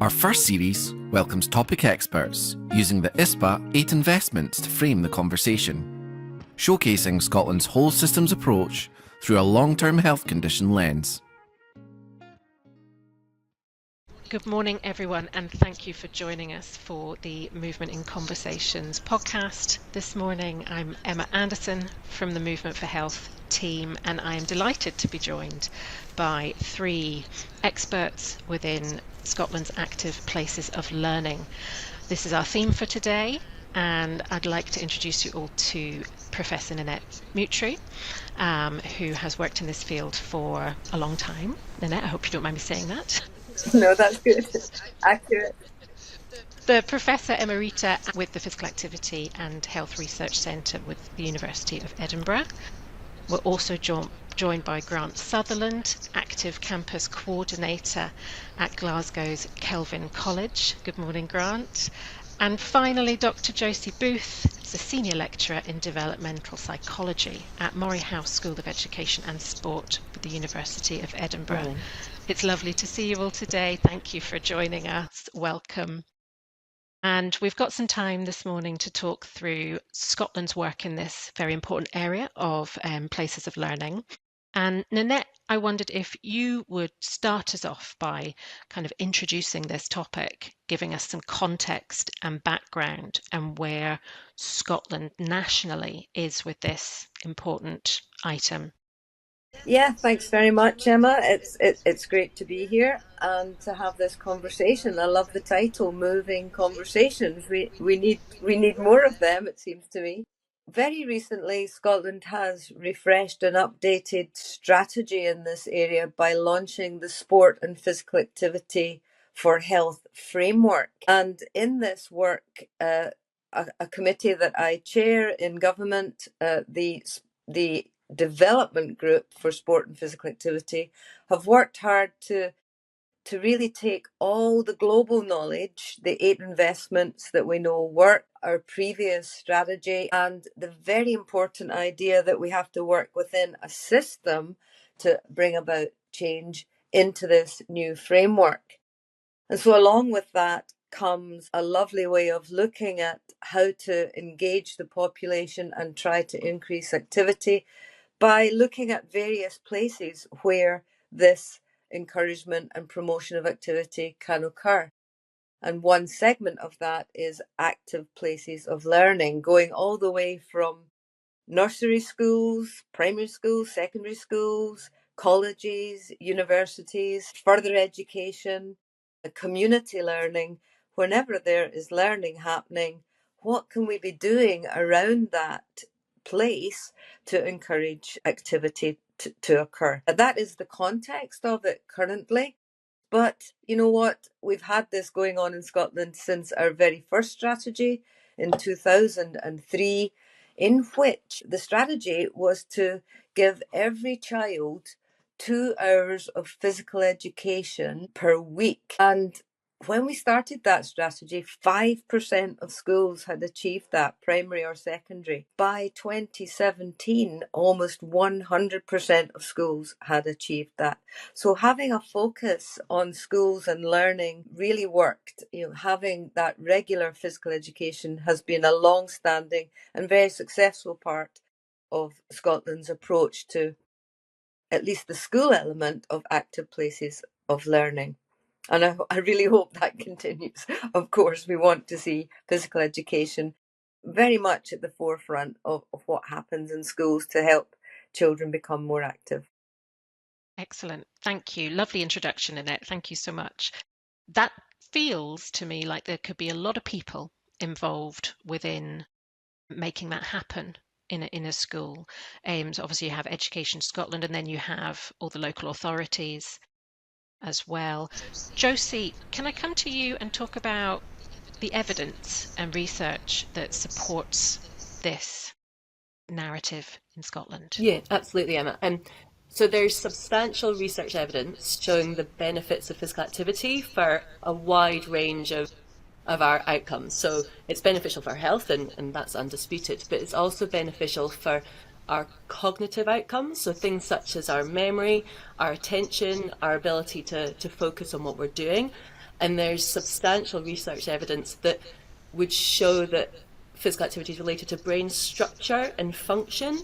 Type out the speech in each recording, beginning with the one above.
Our first series welcomes topic experts using the ISPA 8 investments to frame the conversation, showcasing Scotland's whole systems approach through a long-term health condition lens. Good morning, everyone, and thank you for joining us for the Movement in Conversations podcast. This morning, I'm Emma Anderson from the Movement for Health team, and I am delighted to be joined by three experts within Scotland's active places of learning. This is our theme for today, and I'd like to introduce you all to Professor Nanette Mutrie, who has worked in this field for a long time. Nanette, I hope you don't mind me saying that. No, that's good. Accurate. The Professor Emerita with the Physical Activity and Health Research Centre with the University of Edinburgh. We're also joined by Grant Sutherland, Active Campus Coordinator at Glasgow's Kelvin College. Good morning, Grant. And finally, Dr. Josie Booth is a Senior Lecturer in Developmental Psychology at Moray House School of Education and Sport with the University of Edinburgh. Morning. It's lovely to see you all today. Thank you for joining us. Welcome. And we've got some time this morning to talk through Scotland's work in this very important area of places of learning. And Nanette, I wondered if you would start us off by kind of introducing this topic, giving us some context and background and where Scotland nationally is with this important item. Yeah, thanks very much, Emma. It's great to be here and to have this conversation. I love the title, Moving Conversations. We need more of them, it seems to me. Very recently, Scotland has refreshed and updated strategy in this area by launching the Sport and Physical Activity for Health framework. And in this work, a committee that I chair in government, the development group for sport and physical activity, have worked hard to really take all the global knowledge, the 8 investments that we know work, our previous strategy, and the very important idea that we have to work within a system to bring about change into this new framework. And so along with that comes a lovely way of looking at how to engage the population and try to increase activity by looking at various places where this encouragement and promotion of activity can occur. And one segment of that is active places of learning, going all the way from nursery schools, primary schools, secondary schools, colleges, universities, further education, community learning. Whenever there is learning happening, what can we be doing around that place to encourage activity to occur? That is the context of it currently. But you know what? We've had this going on in Scotland since our very first strategy in 2003, in which the strategy was to give every child 2 hours of physical education per week. And when we started that strategy, 5% of schools had achieved that, primary or secondary. By 2017, almost 100% of schools had achieved that. So having a focus on schools and learning really worked. Having that regular physical education has been a long-standing and very successful part of Scotland's approach to at least the school element of active places of learning. And I really hope that continues. Of course, we want to see physical education very much at the forefront of what happens in schools to help children become more active. Excellent. Thank you. Lovely introduction, Nanette. Thank you so much. That feels to me like there could be a lot of people involved within making that happen in a school. So obviously you have Education Scotland, and then you have all the local authorities as well. Josie, can I come to you and talk about the evidence and research that supports this narrative in Scotland? Yeah, absolutely, Emma. So there's substantial research evidence showing the benefits of physical activity for a wide range of our outcomes. So it's beneficial for health, and that's undisputed, but it's also beneficial for our cognitive outcomes, so things such as our memory, our attention, our ability to focus on what we're doing. And there's substantial research evidence that would show that physical activity is related to brain structure and function,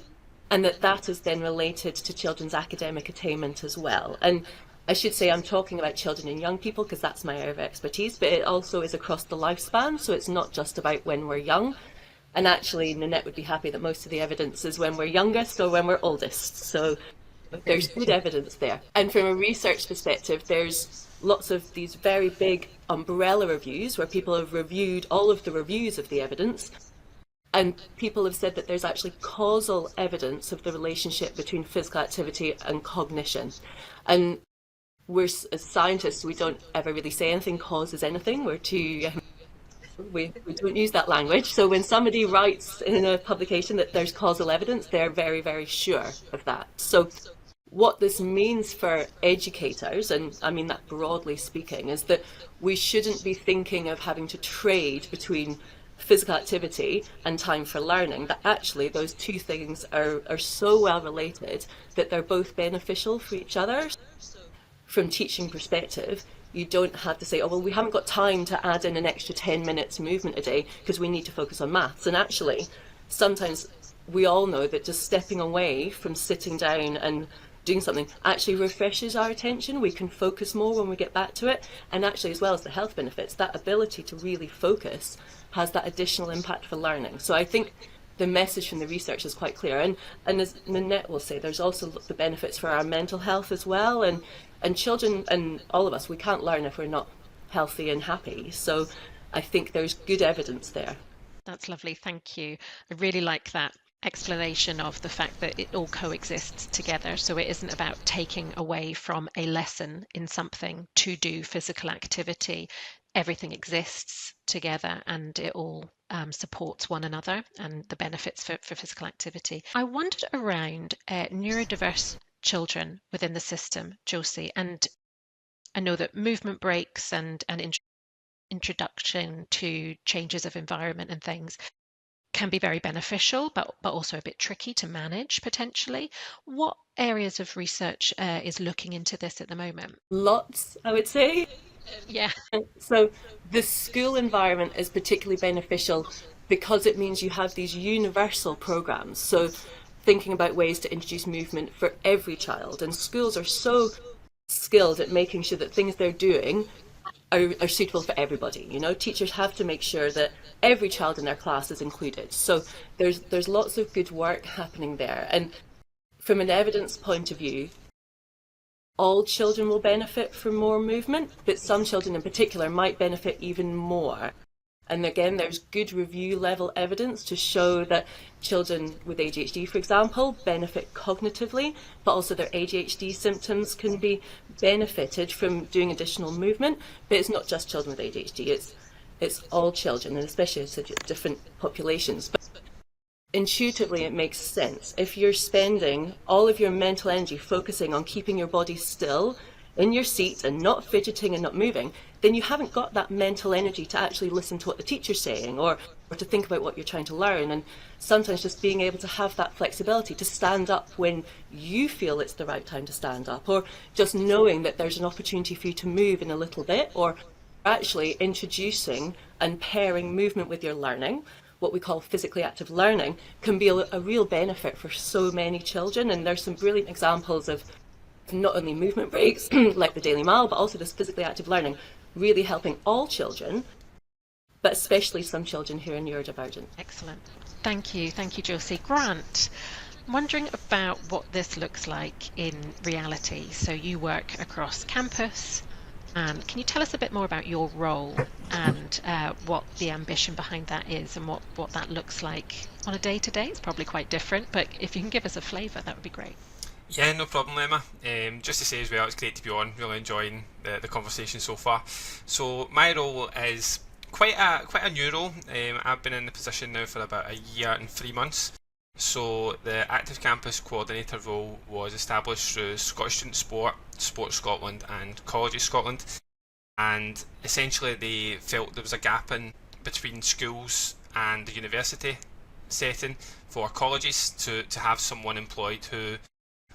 and that is then related to children's academic attainment as well. And I should say I'm talking about children and young people because that's my area of expertise, but it also is across the lifespan, so it's not just about when we're young. And actually, Nanette would be happy that most of the evidence is when we're youngest or when we're oldest. So there's good evidence there. And from a research perspective, there's lots of these very big umbrella reviews where people have reviewed all of the reviews of the evidence. And people have said that there's actually causal evidence of the relationship between physical activity and cognition. And as scientists, we don't ever really say anything causes anything. We're too... We don't use that language. So when somebody writes in a publication that there's causal evidence, they're very, very sure of that. So what this means for educators, and I mean that broadly speaking, is that we shouldn't be thinking of having to trade between physical activity and time for learning, that actually those two things are so well related that they're both beneficial for each other. From teaching perspective, you don't have to say, oh, well, we haven't got time to add in an extra 10 minutes movement a day because we need to focus on maths. And actually, sometimes we all know that just stepping away from sitting down and doing something actually refreshes our attention. We can focus more when we get back to it. And actually, as well as the health benefits, that ability to really focus has that additional impact for learning. So I think the message from the research is quite clear. And as Nanette will say, there's also the benefits for our mental health as well. And children and all of us, we can't learn if we're not healthy and happy. So I think there's good evidence there. That's lovely. Thank you. I really like that explanation of the fact that it all coexists together. So it isn't about taking away from a lesson in something to do physical activity. Everything exists together and it all supports one another and the benefits for physical activity. I wondered around neurodiverse children within the system, Josie, and I know that movement breaks and introduction to changes of environment and things can be very beneficial, but also a bit tricky to manage potentially. What areas of research is looking into this at the moment? Lots, I would say. Yeah. So the school environment is particularly beneficial because it means you have these universal programs. So thinking about ways to introduce movement for every child, and schools are so skilled at making sure that things they're doing are suitable for everybody. You know, teachers have to make sure that every child in their class is included. So there's lots of good work happening there. And from an evidence point of view, all children will benefit from more movement, but some children in particular might benefit even more. And again, there's good review level evidence to show that children with ADHD, for example, benefit cognitively, but also their ADHD symptoms can be benefited from doing additional movement. But it's not just children with ADHD, it's all children, and especially different populations. But intuitively, it makes sense. If you're spending all of your mental energy focusing on keeping your body still in your seat and not fidgeting and not moving, then you haven't got that mental energy to actually listen to what the teacher's saying or to think about what you're trying to learn. And sometimes just being able to have that flexibility to stand up when you feel it's the right time to stand up, or just knowing that there's an opportunity for you to move in a little bit, or actually introducing and pairing movement with your learning, what we call physically active learning, can be a real benefit for so many children. And there's some brilliant examples of not only movement breaks like the Daily Mile, but also this physically active learning really helping all children, but especially some children who are neurodivergent. Excellent. Thank you, Josie. Grant, I'm wondering about what this looks like in reality. So you work across campus, and can you tell us a bit more about your role and what the ambition behind that is and what that looks like on a day-to-day? It's probably quite different, but if you can give us a flavour, that would be great. Yeah, no problem, Emma. Just to say as well, it's great to be on. Really enjoying the conversation so far. So my role is quite a new role. I've been in the position now for about a year and 3 months. So the Active Campus Coordinator role was established through Scottish Student Sport, Sport Scotland and Colleges Scotland. And essentially they felt there was a gap in between schools and the university setting for colleges to have someone employed who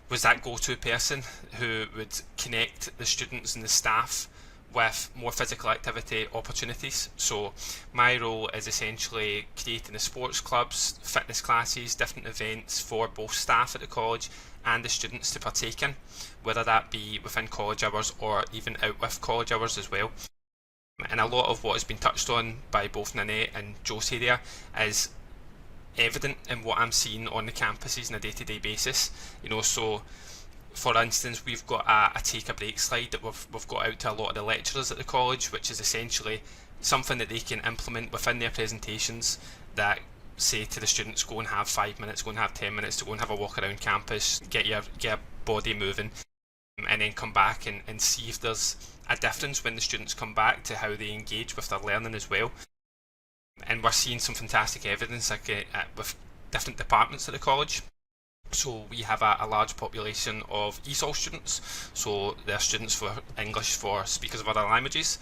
was that go-to person who would connect the students and the staff with more physical activity opportunities. So my role is essentially creating the sports clubs, fitness classes, different events for both staff at the college and the students to partake in, whether that be within college hours or even out with college hours as well. And a lot of what has been touched on by both Nanette and Josie there is evident in what I'm seeing on the campuses on a day-to-day basis. So for instance, we've got a take a break slide that we've got out to a lot of the lecturers at the college, which is essentially something that they can implement within their presentations that say to the students, go and have 5 minutes, go and have 10 minutes to go and have a walk around campus, get your body moving, and then come back and see if there's a difference when the students come back to how they engage with their learning as well. And we're seeing some fantastic evidence with different departments at the college. So we have a large population of ESOL students, so they're students for English for speakers of other languages.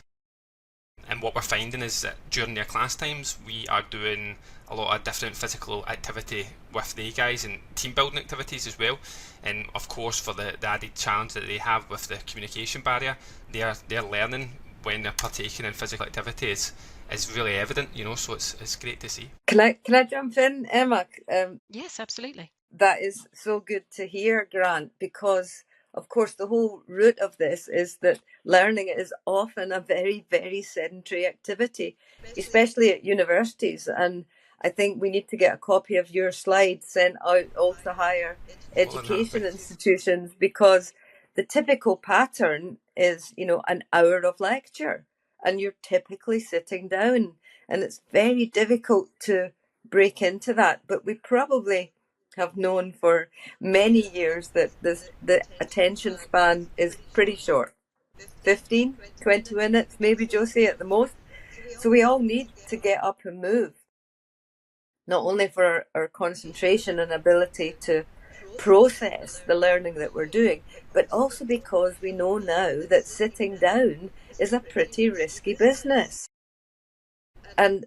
And what we're finding is that during their class times, we are doing a lot of different physical activity with the guys and team building activities as well. And of course, for the added challenge that they have with the communication barrier, their learning when they're partaking in physical activity is really evident, so it's great to see. Can I jump in, Emma? Yes, absolutely. That is so good to hear, Grant, because of course the whole root of this is that learning is often a very, very sedentary activity, especially at universities. And I think we need to get a copy of your slide sent out all to higher education institutions, because the typical pattern is, an hour of lecture and you're typically sitting down, and it's very difficult to break into that. But we probably have known for many years that the attention span is pretty short, 15, 20 minutes, maybe, Josie, at the most. So we all need to get up and move, not only for our concentration and ability to process the learning that we're doing, but also because we know now that sitting down is a pretty risky business. And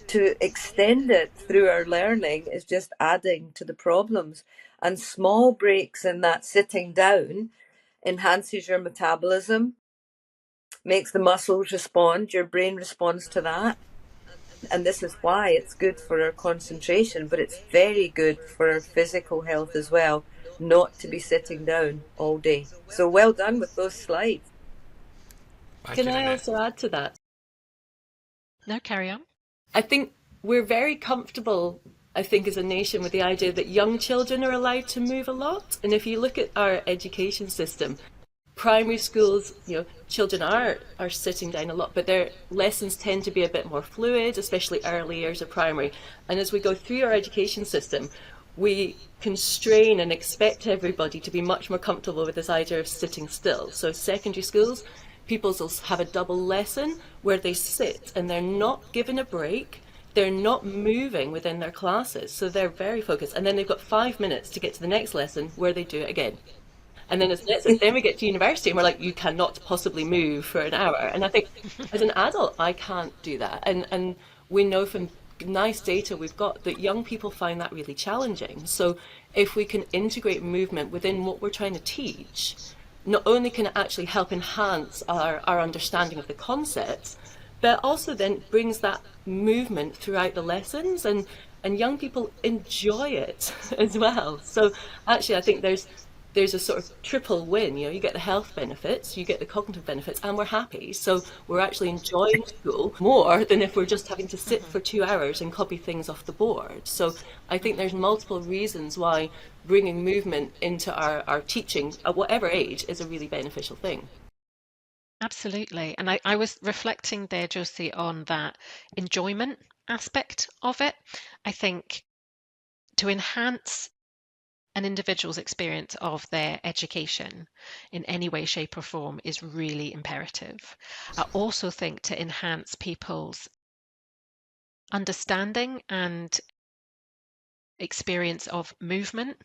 to extend it through our learning is just adding to the problems. And small breaks in that sitting down enhances your metabolism, makes the muscles respond, your brain responds to that. And this is why it's good for our concentration, but it's very good for our physical health as well, not to be sitting down all day. So well done with those slides. Can I also add to that? No, carry on. I think we're very comfortable, as a nation, with the idea that young children are allowed to move a lot. And if you look at our education system, primary schools, children are sitting down a lot, but their lessons tend to be a bit more fluid, especially early years of primary. And as we go through our education system, we constrain and expect everybody to be much more comfortable with this idea of sitting still. So secondary schools, pupils will have a double lesson where they sit and they're not given a break. They're not moving within their classes, so they're very focused. And then they've got 5 minutes to get to the next lesson where they do it again. And then then we get to university and we're like, you cannot possibly move for an hour. And I think as an adult, I can't do that. And we know from nice data we've got that young people find that really challenging. So if we can integrate movement within what we're trying to teach, not only can it actually help enhance our understanding of the concepts, but also then brings that movement throughout the lessons, and young people enjoy it as well. So actually I think there's a sort of triple win. You get the health benefits, you get the cognitive benefits, and we're happy. So we're actually enjoying school more than if we're just having to sit for 2 hours and copy things off the board. So I think there's multiple reasons why bringing movement into our teaching at whatever age is a really beneficial thing. Absolutely. And I was reflecting there, Josie, on that enjoyment aspect of it. I think to enhance an individual's experience of their education in any way, shape, or form is really imperative. I also think to enhance people's understanding and experience of movement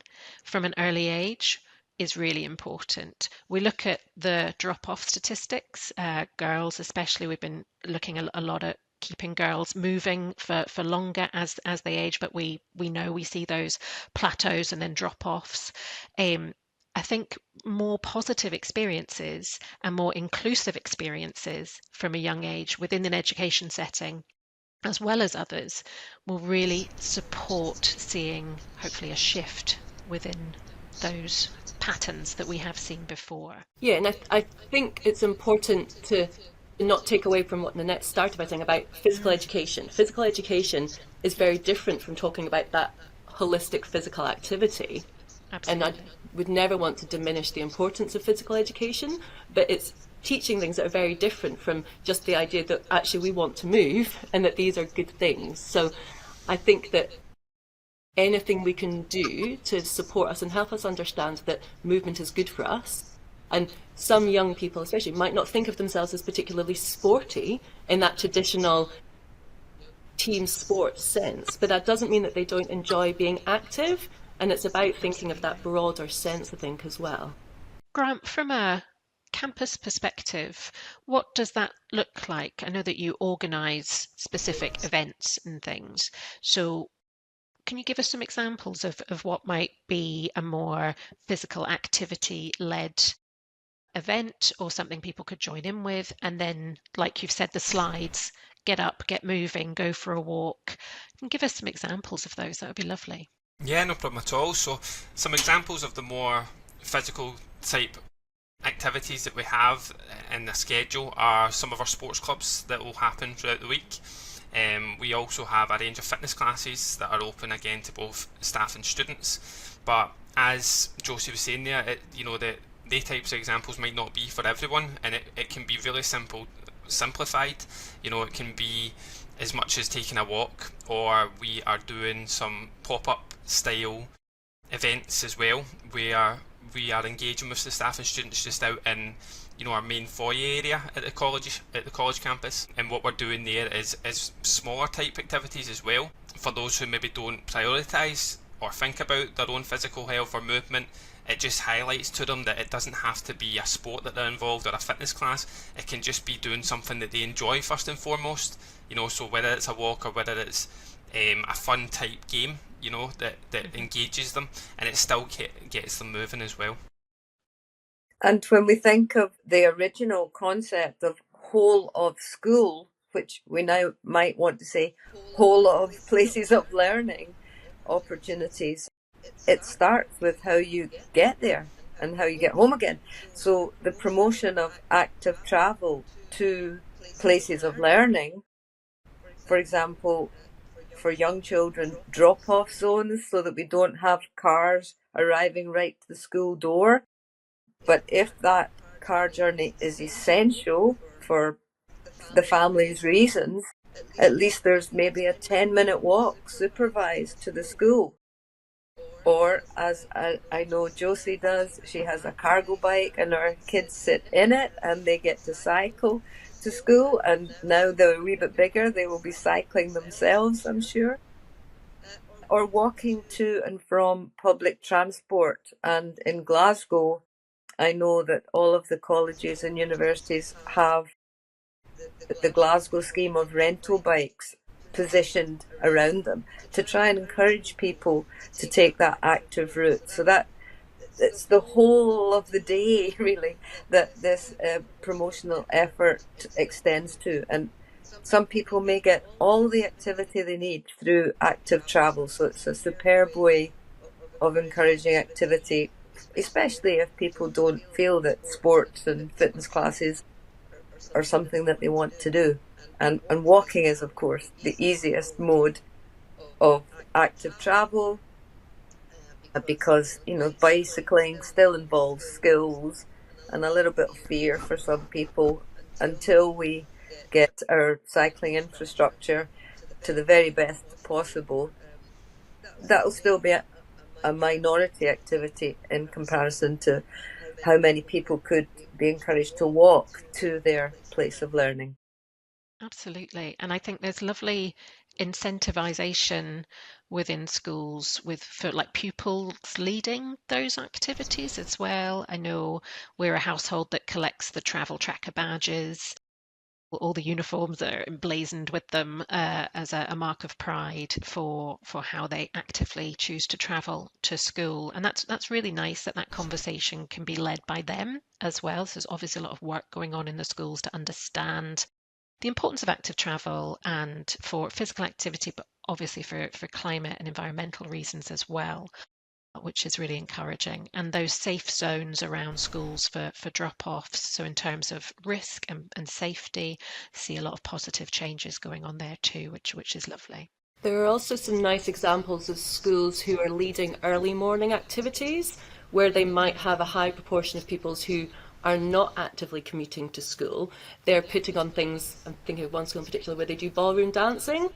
from an early age is really important. We look at the drop-off statistics, girls especially. We've been looking a lot at keeping girls moving for longer as they age, but we know we see those plateaus and then drop-offs. I think more positive experiences and more inclusive experiences from a young age within an education setting, as well as others, will really support seeing hopefully a shift within those patterns that we have seen before. Yeah, and I think it's important to not take away from what Nanette started by saying about physical education. Physical education is very different from talking about that holistic physical activity. Absolutely. And I would never want to diminish the importance of physical education, but it's teaching things that are very different from just the idea that actually we want to move and that these are good things. So I think that anything we can do to support us and help us understand that movement is good for us. And some young people especially might not think of themselves as particularly sporty in that traditional team sports sense, but that doesn't mean that they don't enjoy being active. And it's about thinking of that broader sense, I think, as well. Grant, from a campus perspective, what does that look like? I know that you organise specific events and things. So can you give us some examples of what might be a more physical activity-led event or something people could join in with? And then, like you've said, the slides, get up, get moving, go for a walk. Can you give us some examples of those? That would be lovely. Yeah, no problem at all. So some examples of the more physical type activities that we have in the schedule are some of our sports clubs that will happen throughout the week. We also have a range of fitness classes that are open again to both staff and students. But as Josie was saying there, they types of examples might not be for everyone, and it can be really simplified. It can be as much as taking a walk, or we are doing some pop-up style events as well, where we are engaging with the staff and students just out in our main foyer area at the college campus. And what we're doing there is smaller type activities as well for those who maybe don't prioritise or think about their own physical health or movement. It just highlights to them that it doesn't have to be a sport that they're involved or a fitness class. It can just be doing something that they enjoy first and foremost. So whether it's a walk or whether it's a fun type game, that engages them, and it still gets them moving as well. And when we think of the original concept of whole of school, which we now might want to say whole of places of learning opportunities, it starts with how you get there and how you get home again. So the promotion of active travel to places of learning, for example, for young children, drop-off zones so that we don't have cars arriving right to the school door. But if that car journey is essential for the family's reasons, at least there's maybe a 10-minute walk supervised to the school. Or, as I know Josie does, she has a cargo bike and her kids sit in it and they get to cycle to school. And now they're a wee bit bigger, they will be cycling themselves, I'm sure. Or walking to and from public transport. And in Glasgow, I know that all of the colleges and universities have the Glasgow scheme of rental bikes positioned around them to try and encourage people to take that active route. So that it's the whole of the day, really, that this promotional effort extends to. And some people may get all the activity they need through active travel. So it's a superb way of encouraging activity, especially if people don't feel that sports and fitness classes are something that they want to do. And walking is, of course, the easiest mode of active travel, because, bicycling still involves skills and a little bit of fear for some people until we get our cycling infrastructure to the very best possible. That'll still be a minority activity in comparison to how many people could be encouraged to walk to their place of learning. Absolutely. And I think there's lovely incentivization within schools for like pupils leading those activities as well. I know we're a household that collects the travel tracker badges. all the uniforms are emblazoned with them as a mark of pride for how they actively choose to travel to school. And that's really nice that conversation can be led by them as well. So there's obviously a lot of work going on in the schools to understand the importance of active travel and for physical activity, but obviously for climate and environmental reasons as well, which is really encouraging. And those safe zones around schools for drop-offs. So in terms of risk and safety, see a lot of positive changes going on there too, which is lovely. There are also some nice examples of schools who are leading early morning activities where they might have a high proportion of pupils who are not actively commuting to school. They're putting on things, I'm thinking of one school in particular, where they do ballroom dancing,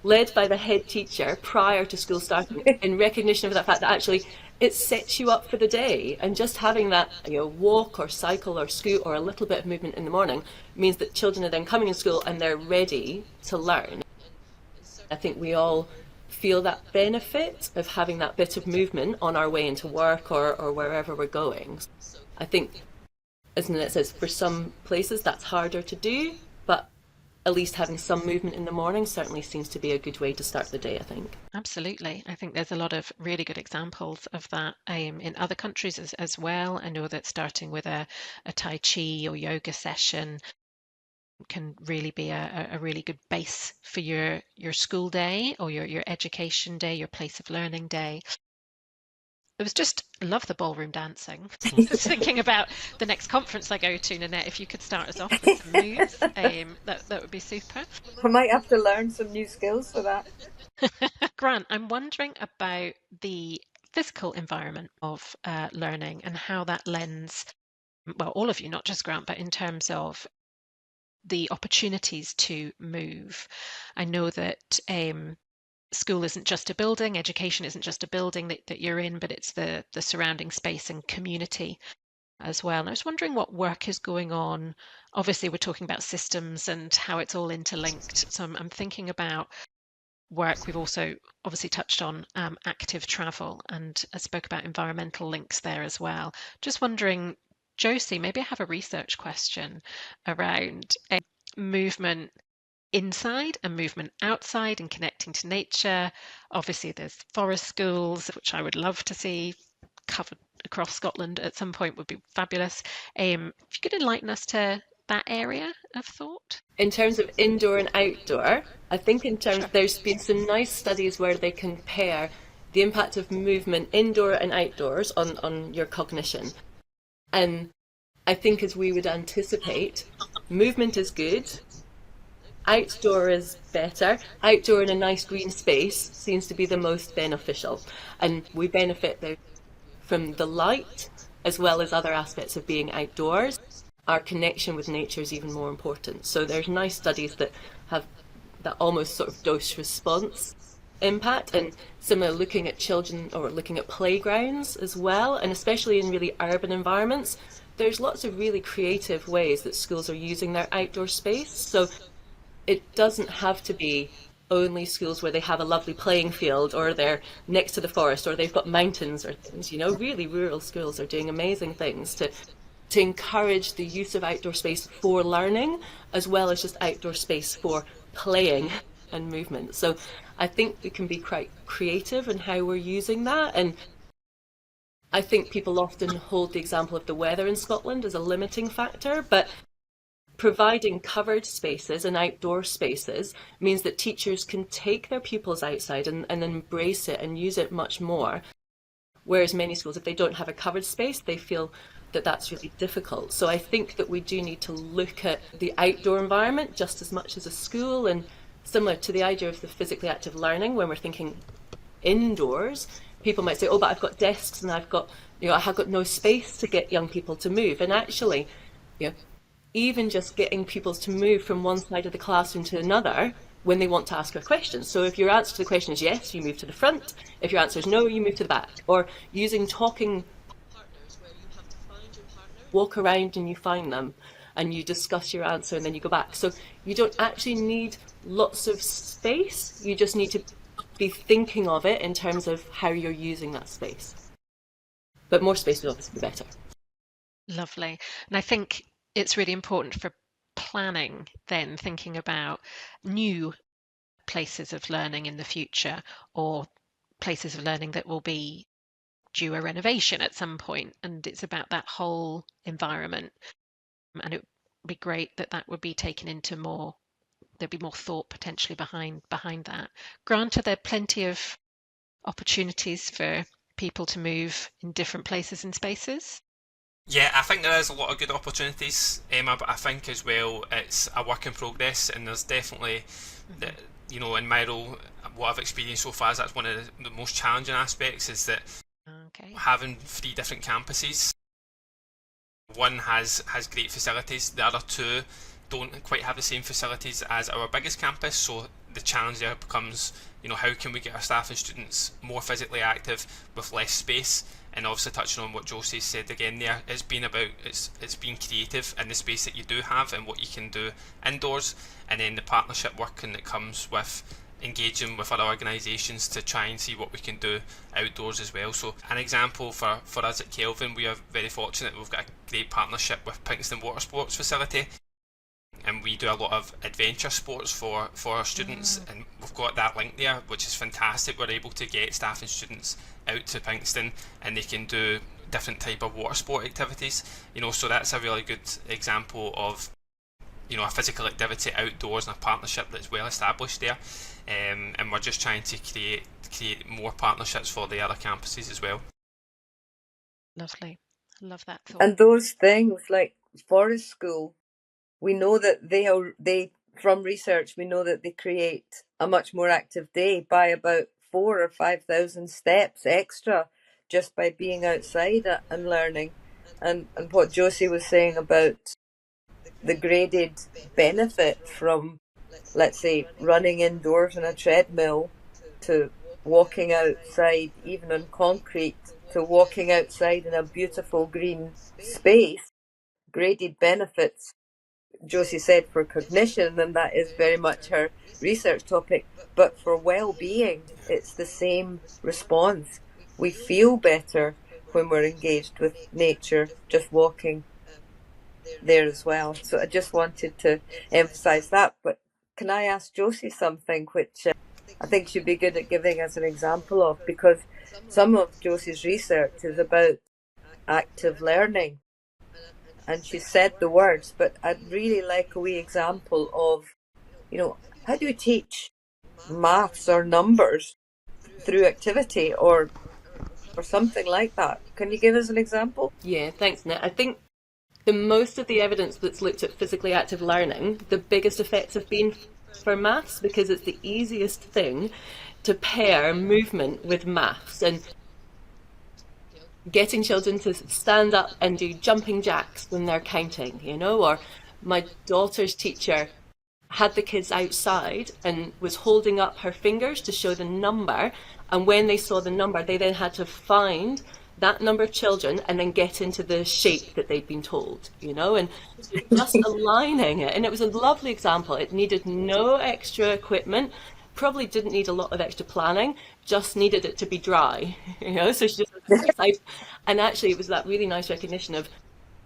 led by the head teacher prior to school starting, in recognition of that fact that actually it sets you up for the day. And just having that, walk or cycle or scoot or a little bit of movement in the morning means that children are then coming in school and they're ready to learn. I think we all feel that benefit of having that bit of movement on our way into work or wherever we're going. I think, as Nanette says, for some places that's harder to do, but at least having some movement in the morning certainly seems to be a good way to start the day, I think. Absolutely. I think there's a lot of really good examples of that in other countries as well. I know that starting with a Tai Chi or yoga session can really be a really good base for your school day or your education day, your place of learning day. It was just, love the ballroom dancing. I was thinking about the next conference I go to, Nanette, if you could start us off with some moves, that would be super. I might have to learn some new skills for that. Grant, I'm wondering about the physical environment of learning and how that lends, well, all of you, not just Grant, but in terms of the opportunities to move. I know that school isn't just a building, education isn't just a building that you're in, but it's the surrounding space and community as well. And I was wondering what work is going on. Obviously, we're talking about systems and how it's all interlinked. So I'm thinking about work. We've also obviously touched on active travel, and I spoke about environmental links there as well. Just wondering, Josie, maybe I have a research question around movement inside and movement outside and connecting to nature. Obviously, there's forest schools, which I would love to see covered across Scotland at some point, would be fabulous. If you could enlighten us to that area of thought. In terms of indoor and outdoor, I think there's been some nice studies where they compare the impact of movement indoor and outdoors on your cognition. And I think, as we would anticipate, movement is good. Outdoor is better. Outdoor in a nice green space seems to be the most beneficial. And we benefit from the light as well as other aspects of being outdoors. Our connection with nature is even more important. So there's nice studies that have that almost sort of dose response impact, and similar looking at children or looking at playgrounds as well, and especially in really urban environments. There's lots of really creative ways that schools are using their outdoor space. So it doesn't have to be only schools where they have a lovely playing field or they're next to the forest or they've got mountains or things. Really rural schools are doing amazing things to encourage the use of outdoor space for learning as well as just outdoor space for playing and movement. So I think we can be quite creative in how we're using that. And I think people often hold the example of the weather in Scotland as a limiting factor, but providing covered spaces and outdoor spaces means that teachers can take their pupils outside and embrace it and use it much more. Whereas many schools, if they don't have a covered space, they feel that that's really difficult. So I think that we do need to look at the outdoor environment just as much as a school, and similar to the idea of the physically active learning, when we're thinking indoors, people might say, oh, but I've got desks and I've got no space to get young people to move. And actually, even just getting pupils to move from one side of the classroom to another when they want to ask a question. So if your answer to the question is yes, you move to the front. If your answer is no, you move to the back. Or using talking partners where you have to find your partner, walk around and you find them and you discuss your answer and then you go back. So you don't actually need lots of space. You just need to be thinking of it in terms of how you're using that space. But more space would obviously be better. Lovely. And I think it's really important for planning, then thinking about new places of learning in the future, or places of learning that will be due a renovation at some point, and it's about that whole environment. And it would be great that that would be taken into more, there'd be more thought potentially behind that. Granted, there are plenty of opportunities for people to move in different places and spaces. Yeah, I think there is a lot of good opportunities, Emma, but I think as well it's a work in progress, and there's definitely, you know, in my role, what I've experienced so far is that's one of the most challenging aspects, is that having 3 different campuses, one has great facilities, the other 2 don't quite have the same facilities as our biggest campus, so the challenge there becomes, you know, how can we get our staff and students more physically active with less space? And obviously touching on what Josie said again there, it's being creative in the space that you do have and what you can do indoors, and then the partnership working that comes with engaging with other organisations to try and see what we can do outdoors as well. So an example for us at Kelvin, we are very fortunate, we've got a great partnership with Pinkston Water Sports Facility, and we do a lot of adventure sports for our students, and we've got that link there, which is fantastic. We're able to get staff and students out to Pinkston and they can do different type of water sport activities, you know, so that's a really good example of, you know, a physical activity outdoors and a partnership that's well established there, and we're just trying to create more partnerships for the other campuses as well. Lovely. Love that thought. And those things like Forest School, we know that they from research, we know that they create a much more active day by about 4,000 or 5,000 steps extra just by being outside and learning. And what Josie was saying about the graded benefit from, let's say, running indoors on a treadmill to walking outside, even on concrete, to walking outside in a beautiful green space, graded benefits. Josie said for cognition, and that is very much her research topic, but for well-being, it's the same response. We feel better when we're engaged with nature, just walking there as well. So I just wanted to emphasize that. But can I ask Josie something which I think she'd be good at giving us an example of, because some of Josie's research is about active learning. And she said the words, but I'd really like a wee example of, you know, how do you teach maths or numbers through activity or something like that? Can you give us an example? Yeah, thanks, Nanette. I think the most of the evidence that's looked at physically active learning, the biggest effects have been for maths, because it's the easiest thing to pair movement with maths, and getting children to stand up and do jumping jacks when they're counting, you know, or my daughter's teacher had the kids outside and was holding up her fingers to show the number, and when they saw the number they then had to find that number of children and then get into the shape that they'd been told, you know, and just aligning it. And it was a lovely example. It needed no extra equipment, probably didn't need a lot of extra planning, just needed it to be dry, you know, so she just and actually it was that really nice recognition of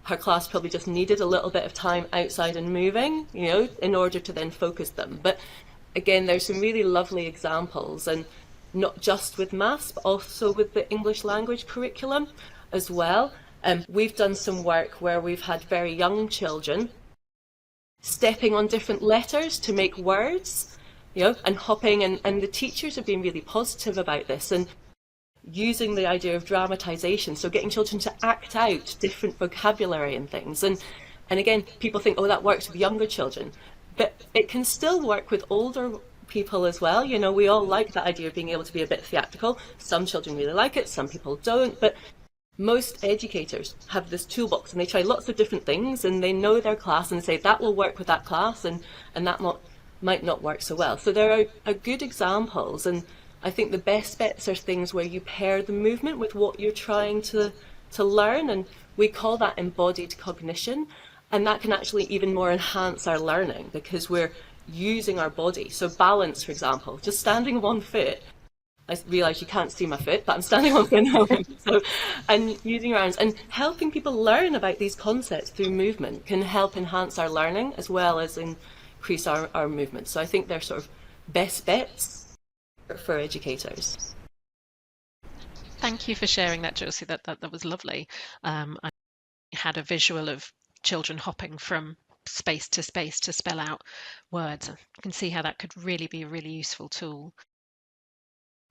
her class probably just needed a little bit of time outside and moving, you know, in order to then focus them. But again, there's some really lovely examples, and not just with maths, but also with the English language curriculum as well. We've done some work where we've had very young children stepping on different letters to make words, you know, and hopping, and the teachers have been really positive about this and using the idea of dramatization, so getting children to act out different vocabulary and things. And again, people think, oh, that works with younger children, but it can still work with older people as well. You know, we all like that idea of being able to be a bit theatrical. Some children really like it, some people don't, but most educators have this toolbox and they try lots of different things, and they know their class and say that will work with that class, and that might not work so well. So there are good examples, and I think the best bets are things where you pair the movement with what you're trying to learn, and we call that embodied cognition, and that can actually even more enhance our learning because we're using our body. So balance, for example, just standing on one foot I realise you can't see my foot, but I'm standing on it now. So, and using your arms and helping people learn about these concepts through movement can help enhance our learning as well as increase our movement. So I think they're sort of best bets for educators. Thank you for sharing that, Josie. That was lovely. I had a visual of children hopping from space to space to spell out words. I can see how that could really be a really useful tool.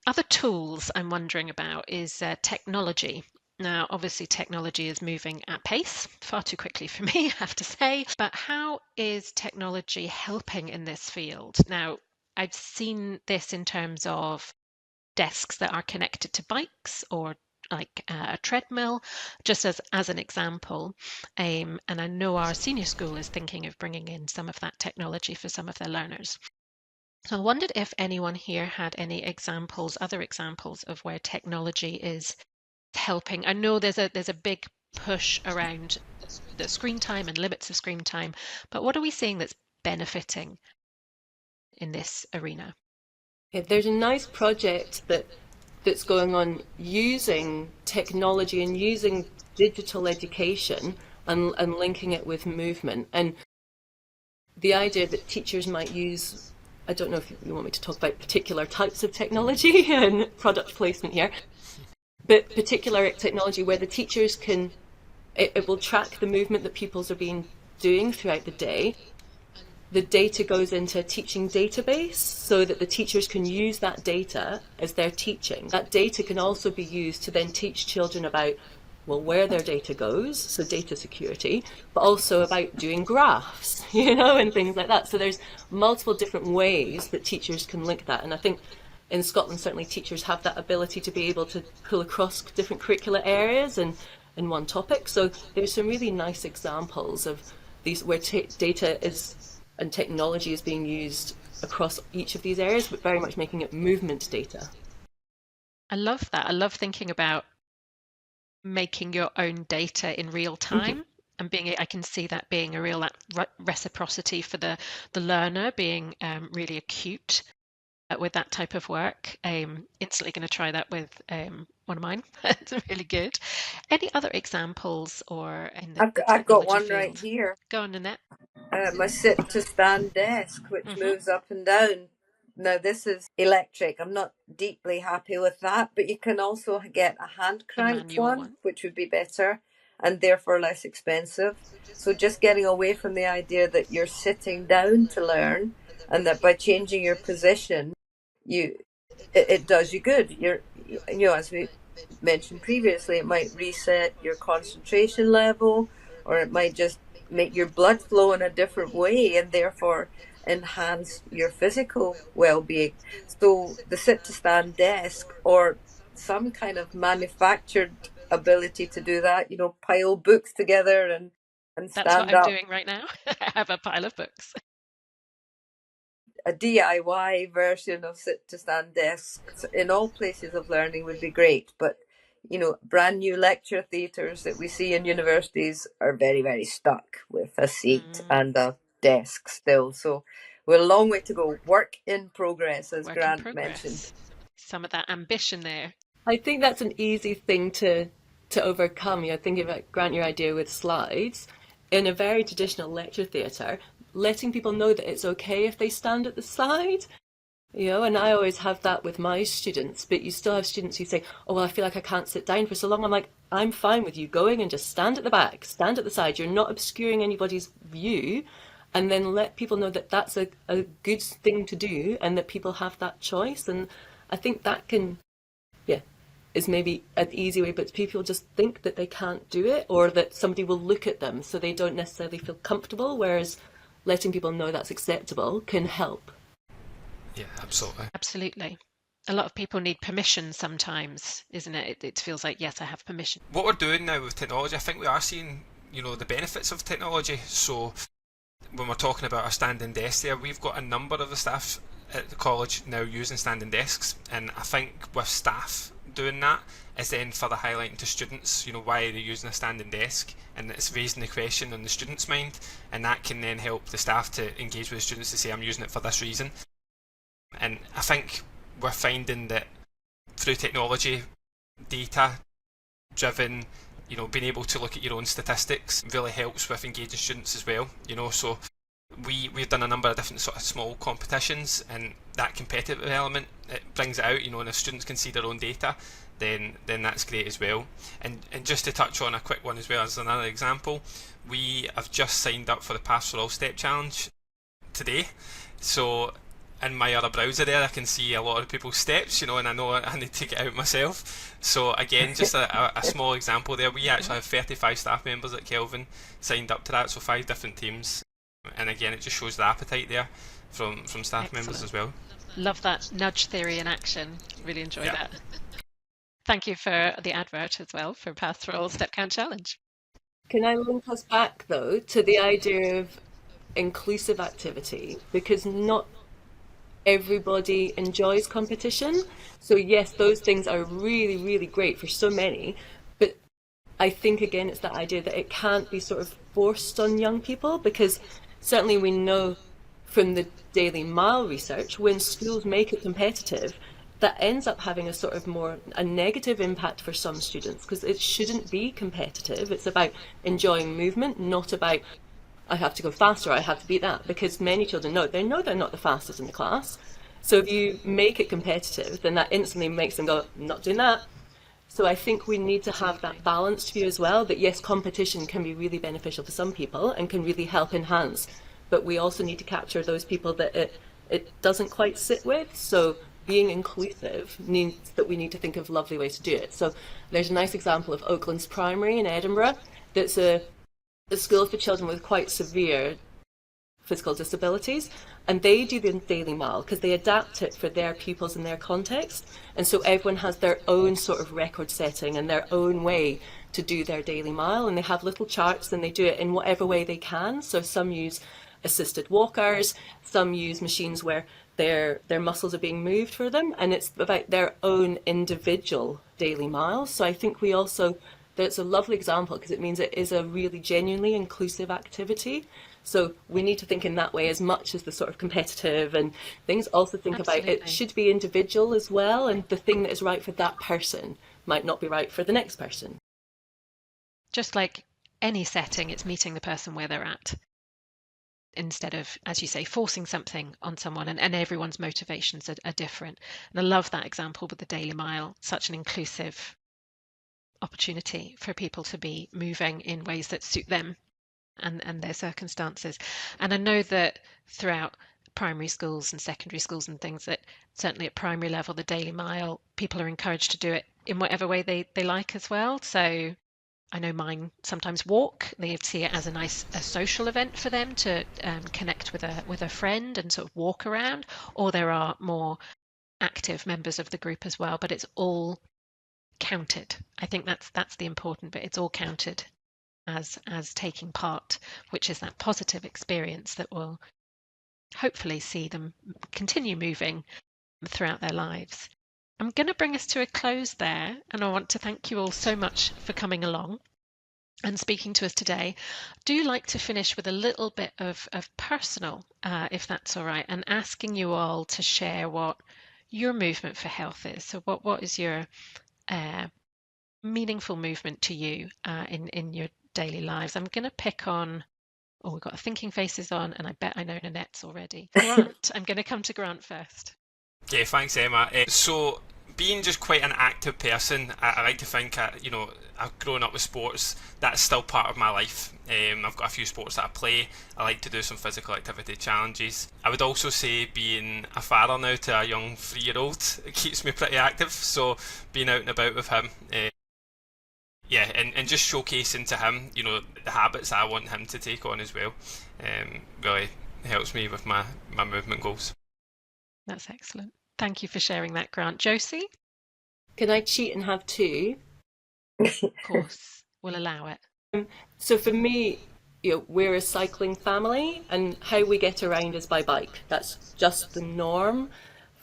Other tools I'm wondering about is technology. Now, obviously, technology is moving at pace, far too quickly for me, I have to say. But how is technology helping in this field? Now, I've seen this in terms of desks that are connected to bikes or like a treadmill, just as an example. And I know our senior school is thinking of bringing in some of that technology for some of their learners. So I wondered if anyone here had any examples, other examples of where technology is helping. I know there's a big push around the screen time and limits of screen time, but what are we seeing that's benefiting in this arena? Yeah, there's a nice project that's going on using technology and using digital education and linking it with movement. And the idea that teachers might use, I don't know if you want me to talk about particular types of technology and product placement here, but particular technology where the teachers can, it will track the movement that pupils are being doing throughout the day. The data goes into a teaching database so that the teachers can use that data as they're teaching. That data can also be used to then teach children about, well, where their data goes, so data security, but also about doing graphs, and things like that. So there's multiple different ways that teachers can link that. And I think in Scotland, certainly teachers have that ability to be able to pull across different curricular areas and in one topic. So there's some really nice examples of these where data is and technology is being used across each of these areas, but very much making it movement data. I love that. I love thinking about making your own data in real time and I can see that being a real reciprocity for the learner, being really acute with that type of work. Instantly going to try that with one of mine. It's really good. Any other examples or in the I've got technology one field? right here. Go on, Nanette. My sit to stand desk, which moves up and down. Now, this is electric. I'm not deeply happy with that, but you can also get a hand cranked one, which would be better and therefore less expensive. So just getting away from the idea that you're sitting down to learn and that by changing your position, it does you good. As we mentioned previously, it might reset your concentration level, or it might just make your blood flow in a different way and therefore enhance your physical well-being. So the sit to stand desk or some kind of manufactured ability to do that, pile books together and stand up. That's what I'm doing right now. I have a pile of books. A DIY version of sit to stand desks in all places of learning would be great, but brand new lecture theatres that we see in universities are very, very stuck with a seat and a desk still. So we're a long way to go. Work in progress, as Grant mentioned. Some of that ambition there. I think that's an easy thing to overcome. Thinking about, Grant, your idea with slides. In a very traditional lecture theatre, letting people know that it's okay if they stand at the side. And I always have that with my students, but you still have students who say, oh, well, I feel like I can't sit down for so long. I'm like, I'm fine with you going and just stand at the back, stand at the side. You're not obscuring anybody's view. And then let people know that that's a good thing to do and that people have that choice. And I think that is maybe an easy way, but people just think that they can't do it or that somebody will look at them so they don't necessarily feel comfortable, whereas letting people know that's acceptable can help. Yeah, absolutely. Absolutely. A lot of people need permission sometimes, isn't it? It feels like, yes, I have permission. What we're doing now with technology, I think we are seeing, the benefits of technology. So when we're talking about our standing desk there, we've got a number of the staff at the college now using standing desks, and I think with staff doing that is then further highlighting to students, why they're using a standing desk, and it's raising the question in the student's mind, and that can then help the staff to engage with the students to say, I'm using it for this reason. And I think we're finding that through technology, data driven, being able to look at your own statistics really helps with engaging students as well. So we've done a number of different sort of small competitions, and that competitive element, it brings it out, and if students can see their own data, then that's great as well. And just to touch on a quick one as well as another example, we have just signed up for the Pass for All Step Challenge today. So in my other browser there, I can see a lot of people's steps, and I know I need to get out myself. So again, just a small example there. We actually have 35 staff members at Kelvin signed up to that, so 5 different teams. And again, it just shows the appetite there from staff Excellent. members as well. Love that nudge theory in action. Really enjoy that. Thank you for the advert as well for Pass for All Step Count Challenge. Can I link us back, though, to the idea of inclusive activity? Because not everybody enjoys competition. So yes, those things are really, really great for so many. But I think, again, it's that idea that it can't be sort of forced on young people, because certainly we know from the Daily Mile research, when schools make it competitive, that ends up having a sort of a negative impact for some students, because it shouldn't be competitive. It's about enjoying movement, not about I have to go faster, I have to beat that, because many children know they're not the fastest in the class. So if you make it competitive, then that instantly makes them go, I'm not doing that. So I think we need to have that balanced view as well, that yes, competition can be really beneficial for some people and can really help enhance, but we also need to capture those people that it doesn't quite sit with. So being inclusive means that we need to think of lovely ways to do it. So there's a nice example of Oaklands Primary in Edinburgh. That's a school for children with quite severe physical disabilities, and they do the Daily Mile because they adapt it for their pupils in their context, and so everyone has their own sort of record setting and their own way to do their Daily Mile, and they have little charts and they do it in whatever way they can. So some use assisted walkers, some use machines where their muscles are being moved for them, and it's about their own individual Daily Mile. So I think that's a lovely example because it means it is a really genuinely inclusive activity. So we need to think in that way as much as the sort of competitive and things. Also think Absolutely. about it should be individual as well, and the thing that is right for that person might not be right for the next person. Just like any setting, it's meeting the person where they're at, instead of, as you say, forcing something on someone, and everyone's motivations are different. And I love that example with the Daily Mile, such an inclusive opportunity for people to be moving in ways that suit them and their circumstances. And I know that throughout primary schools and secondary schools and things, that certainly at primary level, the Daily Mile, people are encouraged to do it in whatever way they like as well. So I know mine sometimes walk. They see it as a social event for them to connect with a friend and sort of walk around, or there are more active members of the group as well, but it's all counted. I think that's the important bit. It's all counted as taking part, which is that positive experience that will hopefully see them continue moving throughout their lives. I'm going to bring us to a close there, and I want to thank you all so much for coming along and speaking to us today. I do like to finish with a little bit of personal, if that's all right, and asking you all to share what your movement for health is. So what is your meaningful movement to you in your daily lives? I'm going to pick on, we've got thinking faces on, and I bet I know Nanette's already. Grant, I'm going to come to Grant first. Yeah, thanks, Emma. So being just quite an active person, I like to think, I've grown up with sports. That's still part of my life. I've got a few sports that I play. I like to do some physical activity challenges. I would also say being a father now to a young 3-year-old, it keeps me pretty active. So being out and about with him, and just showcasing to him, the habits I want him to take on as well, really helps me with my movement goals. That's excellent. Thank you for sharing that, Grant. Josie? Can I cheat and have 2? Of course, we'll allow it. So for me, we're a cycling family, and how we get around is by bike. That's just the norm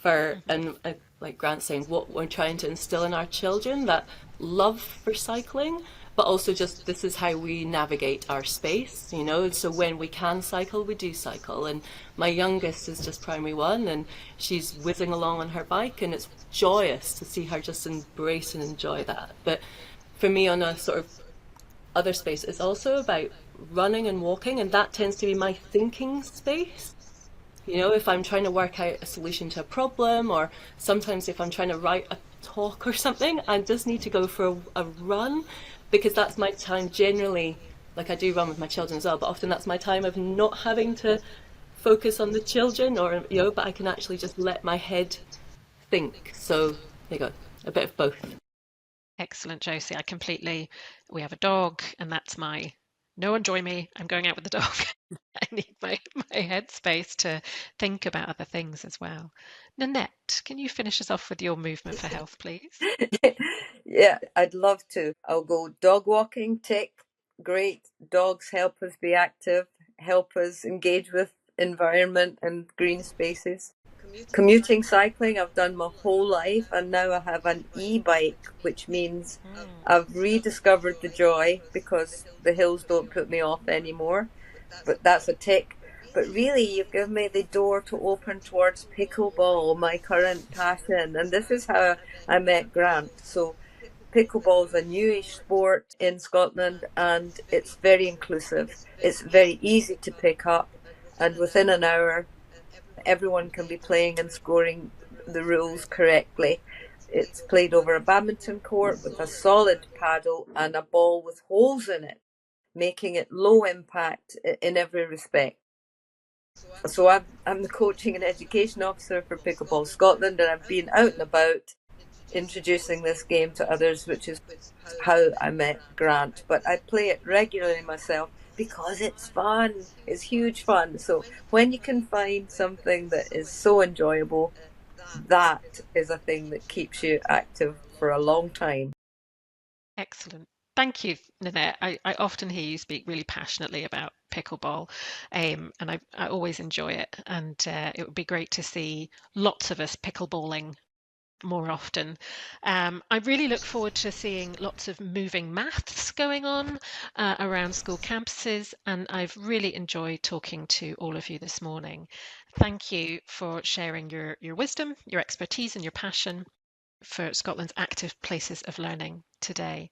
and like Grant's saying, what we're trying to instill in our children, that love for cycling. but also just this is how we navigate our space, you know. So when we can cycle, we do cycle. And my youngest is just primary one, and she's whizzing along on her bike, and it's joyous to see her just embrace and enjoy that. But for me, on a sort of other space, it's also about running and walking, and that tends to be my thinking space. You know, if I'm trying to work out a solution to a problem, or sometimes if I'm trying to write a talk or something, I just need to go for a run, because that's my time generally. Like, I do run with my children as well, but often that's my time of not having to focus on the children, or, you know, but I can actually just let my head think. So there you go, a bit of both. Excellent, Josie. We have a dog, and that's my no one join me. I'm going out with the dog. I need my headspace to think about other things as well. Nanette, can you finish us off with your movement for health, please? Yeah, I'd love to. I'll go dog walking, tick. Great. Dogs help us be active, help us engage with environment and green spaces. Commuting, cycling, I've done my whole life, and now I have an e-bike, which means I've rediscovered the joy because the hills don't put me off anymore. But that's a tick. But really, you've given me the door to open towards pickleball, my current passion. And this is how I met Grant. So pickleball is a newish sport in Scotland, and it's very inclusive. It's very easy to pick up, and within an hour, everyone can be playing and scoring the rules correctly. It's played over a badminton court with a solid paddle and a ball with holes in it, making it low impact in every respect. So I'm the coaching and education officer for Pickleball Scotland, and I've been out and about introducing this game to others, which is how I met Grant. But I play it regularly myself because it's fun. It's huge fun. So when you can find something that is so enjoyable, that is a thing that keeps you active for a long time. Excellent. Thank you, Nanette. I often hear you speak really passionately about pickleball, and I always enjoy it. And it would be great to see lots of us pickleballing more often. I really look forward to seeing lots of moving maths going on around school campuses, and I've really enjoyed talking to all of you this morning. Thank you for sharing your wisdom, your expertise, and your passion for Scotland's active places of learning today.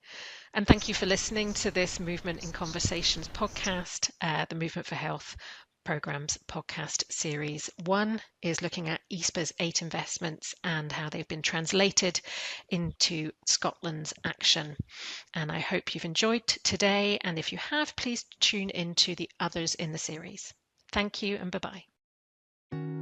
And thank you for listening to this Movement in Conversations podcast, the Movement for Health Programmes podcast series. One is looking at ESPA's 8 investments and how they've been translated into Scotland's action. And I hope you've enjoyed today. And if you have, please tune into the others in the series. Thank you and bye-bye.